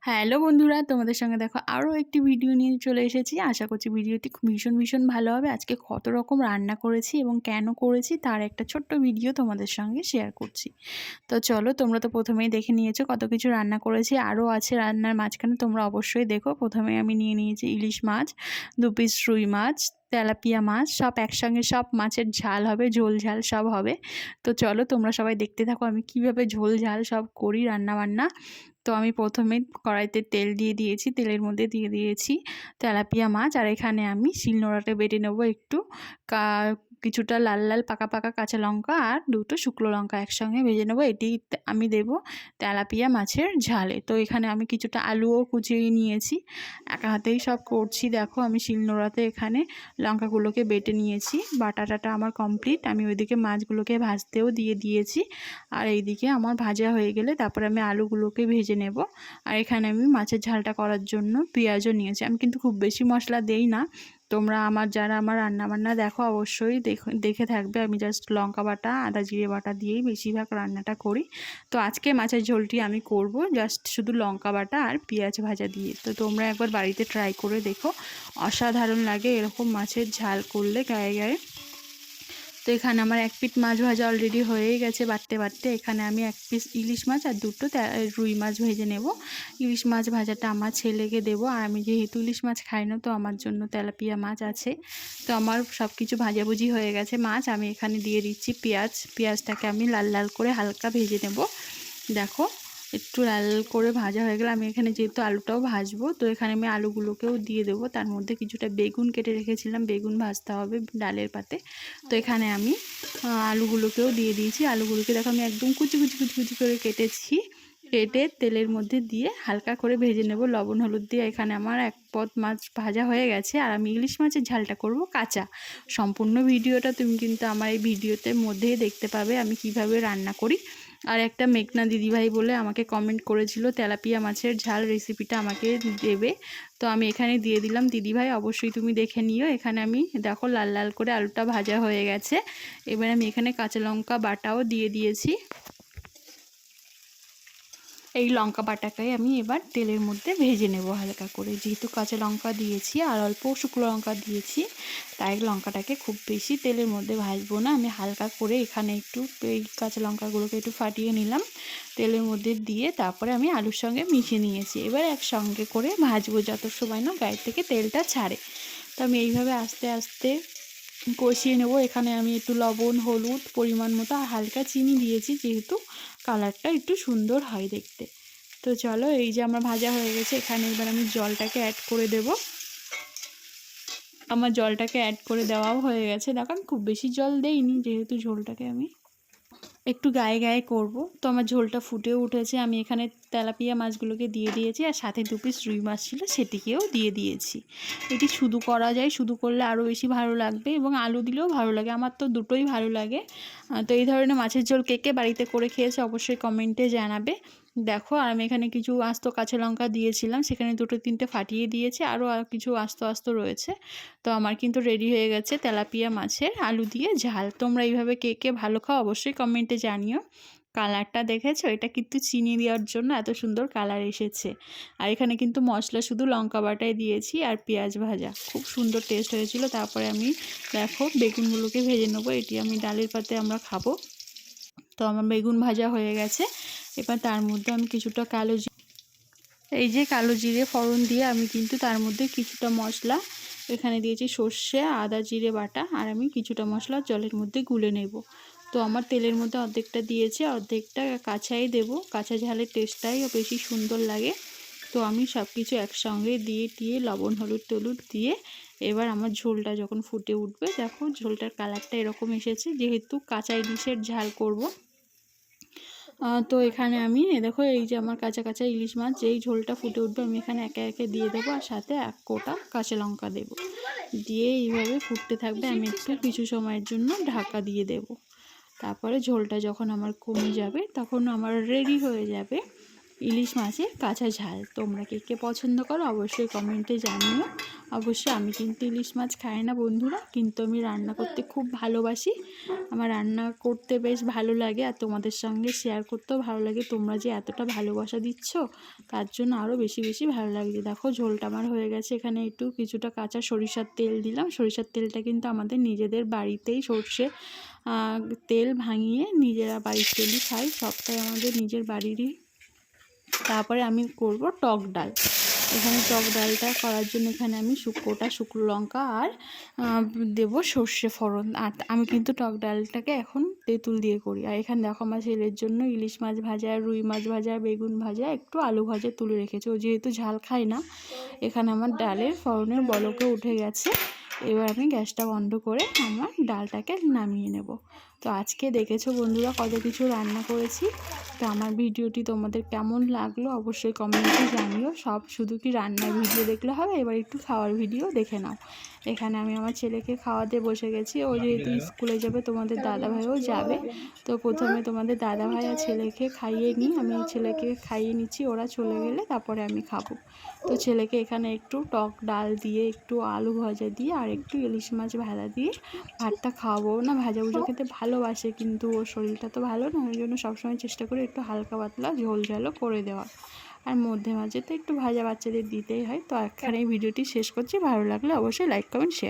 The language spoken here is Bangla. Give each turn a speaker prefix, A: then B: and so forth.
A: হ্যালো বন্ধুরা, তোমাদের সঙ্গে দেখো আরও একটি ভিডিও নিয়ে চলে এসেছি। আশা করছি ভিডিওটি ভীষণ ভালো হবে। আজকে কত রকম রান্না করেছি এবং কেন করেছি তার একটা ছোট্ট ভিডিও তোমাদের সঙ্গে শেয়ার করছি। তো চলো, তোমরা তো প্রথমেই দেখে নিয়েছো কত কিছু রান্না করেছি, আরও আছে রান্নার মাঝখানে, তোমরা অবশ্যই দেখো। প্রথমে আমি নিয়ে নিয়েছি ইলিশ মাছ, 2 পিস রুই মাছ, তেলাপিয়া মাছ, সব একসঙ্গে, সব মাছের ঝাল হবে, ঝোল ঝাল সব হবে। তো চলো তোমরা সবাই দেখতে থাকো আমি কিভাবে ঝোল ঝাল সব করি রান্নাবান্না। তো আমি প্রথমে কড়াইতে তেল দিয়ে দিয়েছি, তেলের মধ্যে দিয়ে দিয়েছি তেলাপিয়া মাছ, আর এখানে আমি শিলনোড়াতে বেটে নেবো একটু কিছুটা লাল লাল পাকা পাকা কাঁচা লঙ্কা আর দুটো শুকনো লঙ্কা একসঙ্গে ভেজে নেবো। এটি আমি দেব তেলাপিয়া মাছের ঝালে। তো এখানে আমি কিছুটা আলুও কুচিয়ে নিয়েছি, একা হাতেই সব করছি। দেখো আমি শিলনোড়াতে এখানে লঙ্কাগুলোকে বেটে নিয়েছি, বাটাটা আমার কমপ্লিট। আমি ওইদিকে মাছগুলোকে ভাজতেও দিয়ে দিয়েছি, আর এইদিকে আমার ভাজা হয়ে গেলে তারপরে আমি আলুগুলোকে ভেজে নেব। আর এখানে আমি মাছের ঝালটা করার জন্য পেঁয়াজও নিয়েছি। আমি কিন্তু খুব বেশি মশলা দেই না, তোমরা যারা আমার রান্নাবান্না দেখো অবশ্যই দেখে থাকবে। আমি জাস্ট লঙ্কা বাটা, আদা জিরে বাটা দিয়েই বেশিরভাগ রান্নাটা করি। তো আজকে মাছের ঝোলটি আমি করব জাস্ট শুধু লঙ্কা বাটা আর পেঁয়াজ ভাজা দিয়ে। তো তোমরা একবার বাড়িতে ট্রাই করে দেখো, অসাধারণ লাগে এরকম মাছের ঝাল করলে গায়ে গায়ে। তো এখানে আমার এক পিঠ মাছ ভাজা অলরেডি হয়েই গেছে বাটতে বাটতে। এখানে আমি এক পিস ইলিশ মাছ আর দুটো রুই মাছ ভেজে নেব। ইলিশ মাছ ভাজাটা আমার ছেলেকে দেবো, আর আমি যেহেতু ইলিশ মাছ খাই না, তো আমার জন্য তেলাপিয়া মাছ আছে। তো আমার সব কিছু ভাজাভুজি হয়ে গেছে মাছ। আমি এখানে দিয়ে দিচ্ছি পেঁয়াজটাকে আমি লাল লাল করে হালকা ভেজে নেব। দেখো একটু লাল করে ভাজা হয়ে গেলে আমি এখানে যেহেতু আলুটাও ভাজবো, তো এখানে আমি আলুগুলোকেও দিয়ে দেবো। তার মধ্যে কিছুটা বেগুন কেটে রেখেছিলাম, বেগুন ভাজতে হবে ডালের পাতে। তো এখানে আমি আলুগুলোকেও দিয়ে দিয়েছি। আলুগুলোকে দেখো আমি একদম কুচি কুচি কুচি কুচি করে কেটেছি, কেটে তেলের মধ্যে দিয়ে হালকা করে ভেজে নেব লবণ হলুদ দিয়ে। এখানে আমার এক পদ মাছ ভাজা হয়ে গেছে, আর আমি ইলিশ মাছের ঝালটা করব কাঁচা। সম্পূর্ণ ভিডিওটা তুমি কিন্তু আমার এই ভিডিওতে মধ্যেই দেখতে পাবে আমি কিভাবে রান্না করি। আর একটা মেঘনা দিদিভাই বলে আমাকে কমেন্ট করেছিল তেলাপিয়া মাছের ঝাল রেসিপিটা আমাকে দেবে, তো আমি এখানে দিয়ে দিলাম। দিদিভাই অবশ্যই তুমি দেখে নিও। এখানে আমি দেখো লাল লাল করে আলুটা ভাজা হয়ে গেছে। এবার আমি এখানে কাঁচা লঙ্কা বাটাও দিয়ে দিয়েছি। এই লঙ্কা বাটাকে আমি এবার তেলের মধ্যে ভেজে নেব হালকা করে। যেহেতু কাঁচা লঙ্কা দিয়েছি আর অল্প শুকনো লঙ্কা দিয়েছি, তাই লঙ্কাটাকে খুব বেশি তেলের মধ্যে ভাজবো না। আমি হালকা করে এখানে একটু এই কাঁচা লঙ্কাগুলোকে একটু ফাটিয়ে নিলাম তেলের মধ্যে দিয়ে, তারপরে আমি আলুর সঙ্গে মিশিয়ে নিয়েছি। এবার একসঙ্গে করে ভাজবো যত সময় না গায়ের থেকে তেলটা ছাড়ে। তো আমি এইভাবে আস্তে আস্তে কষিয়ে নেব। এখানে আমি একটু লবণ হলুদ পরিমাণ মতো আর হালকা চিনি দিয়েছি, যেহেতু কালারটা একটু সুন্দর হয় দেখতে। তো চলো, এই যে আমার ভাজা হয়ে গেছে, এখানে এবার আমি জলটাকে অ্যাড করে দেব। আমার জলটাকে অ্যাড করে দেওয়াও হয়ে গেছে। দেখো আমি খুব বেশি জল দেইনি, যেহেতু ঝোলটাকে আমি একটু গায়ে গায়ে করব। তো আমার ঝোলটা ফুটেও উঠেছে। আমি এখানে তেলাপিয়া মাছগুলোকে দিয়ে দিয়েছি, আর সাথে 2 পিস রুই মাছ ছিল সেটিকেও দিয়ে দিয়েছি। এটি শুধু করা যায়, শুধু করলে আরও বেশি ভালো লাগবে, এবং আলু দিলেও ভালো লাগে। আমার তো দুটোই ভালো লাগে। তো এই ধরনের মাছের ঝোল কে কে বাড়িতে করে খেয়েছে অবশ্যই কমেন্টে জানাবে। দেখো, আর আমি এখানে কিছু আস্ত কাঁচা লঙ্কা দিয়েছিলাম, সেখানে 2-3টে ফাটিয়ে দিয়েছি, আরও কিছু আস্ত আস্ত রয়েছে। তো আমার কিন্তু রেডি হয়ে গেছে তেলাপিয়া মাছের আলু দিয়ে ঝাল। তোমরা এইভাবে কে কে ভালো খাও অবশ্যই কমেন্টে জানিও। কালারটা দেখেছো? এটা কিন্তু চিনি দেওয়ার জন্য এত সুন্দর কালার এসেছে। আর এখানে কিন্তু মশলা শুধু লঙ্কা বাটাই দিয়েছি আর পেঁয়াজ ভাজা, খুব সুন্দর টেস্ট হয়েছিল। তারপরে আমি দেখো বেগুনগুলোকে ভেজে নেবো, এটি আমি ডালের পাতে আমরা খাবো। তো আমার বেগুন ভাজা হয়ে গেছে। এবার তার মধ্যে আমি কিছুটা এই যে কালো জিরে ফোড়ন দিয়ে আমি কিন্তু তার মধ্যে কিছুটা মশলা এখানে দিয়েছি, সর্ষে আদা জিরে বাটা, আর আমি কিছুটা মশলা জলের মধ্যে গুলে নেব। তো আমার তেলের মধ্যে অর্ধেকটা দিয়েছি, অর্ধেকটা কাঁচাই দেব। কাঁচা ঝালের টেস্টটাই বেশি সুন্দর লাগে। তো আমি সব কিছু একসঙ্গে দিয়ে লবণ হলুদ টলুদ দিয়ে, এবার আমার ঝোলটা যখন ফুটে উঠবে, দেখো ঝোলটার কালারটা এরকম এসেছে, যেহেতু কাঁচা ইলিশের ঝাল করব। তো এখানে আমি দেখো এই যে আমার কাঁচা কাঁচা ইলিশ মাছ, যেই ঝোলটা ফুটে উঠবে আমি এখানে একে একে দিয়ে দেবো, আর সাথে এক কোটা কাঁচা লঙ্কা দেবো। দিয়ে এইভাবে ফুটতে থাকবে। আমি একটু কিছু সময়ের জন্য ঢাকা দিয়ে দেব। তারপরে ঝোলটা যখন আমার কমে যাবে তখন আমার রেডি হয়ে যাবে ইলিশ মাছের কাঁচা ঝাল। তোমরা কে কে পছন্দ করো অবশ্যই কমেন্টে জানিও। অবশ্যই আমি কিন্তু ইলিশ মাছ খাই না বন্ধুরা, কিন্তু আমি রান্না করতে খুব ভালোবাসি। আমার রান্না করতে বেশ ভালো লাগে আর তোমাদের সঙ্গে শেয়ার করতেও ভালো লাগে। তোমরা যে এতটা ভালোবাসা দিচ্ছ তার জন্য আরও বেশি বেশি ভালো লাগছে। দেখো ঝোলটা আমার হয়ে গেছে, এখানে একটু কিছুটা কাঁচা সরিষার তেল দিলাম। সরিষার তেলটা কিন্তু আমাদের নিজেদের বাড়িতেই সর্ষে তেল ভাঙিয়ে নিজেরা বাড়ির তেলই খাই, সবটাই আমাদের নিজের বাড়িরই। তারপরে আমি করব টক ডাল। এখানে টক ডালটা করার জন্য এখানে আমি শুকনো লঙ্কা আর দেব সর্ষে ফোড়ন। আর আমি কিন্তু টক ডালটাকে এখন তেঁতুল দিয়ে করি। আর এখানে দেখো আমার ছেলের জন্য ইলিশ মাছ ভাজা, রুই মাছ ভাজা, বেগুন ভাজা, একটু আলু ভাজা তুলে রেখেছে। ও যেহেতু ঝাল খায় না। এখানে আমার ডালের ফোড়নের বলকে উঠে গেছে। এবার আমি গ্যাসটা বন্ধ করে আমার ডালটাকে নামিয়ে নেব। তো আজকে দেখেছো বন্ধুরা কত কিছু রান্না করেছি। তো আমার ভিডিওটি তোমাদের কেমন লাগলো অবশ্যই কমেন্টে জানিও। সব শুধু কি রান্নার ভিডিও দেখলে হবে, এবার একটু খাওয়ার ভিডিও দেখে নাও। এখানে আমি আমার ছেলেকে খাওয়াতে বসে গেছি। ও যেহেতু স্কুলে যাবে, তোমাদের দাদাভাইও যাবে। তো প্রথমে তোমাদের দাদাভাই আর ছেলেকে খাইয়ে নিই। আমি ছেলেকে খাইয়ে নিচ্ছি, ওরা চলে গেলে তারপরে আমি খাবো। তো ছেলেকে এখানে একটু টক ডাল দিয়ে, একটু আলু ভাজা দিয়ে আর একটু ইলিশ মাছ ভাজা দিয়ে ভাতটা খাওয়াবো। না ভাজাভুজো খেতে ভালোবাসে, কিন্তু ওর শরীরটা তো ভালো না, ওই জন্য সবসময় চেষ্টা করি একটু হালকা পাতলা ঝোল ঝালও করে দেওয়া। আর মধ্যে মাঝে তো একটু ভাজা বাচ্চাদের দিতেই হয়। তো এখানে এই ভিডিওটি শেষ করছি। ভালো লাগলে অবশ্যই লাইক কমেন্ট শেয়ার।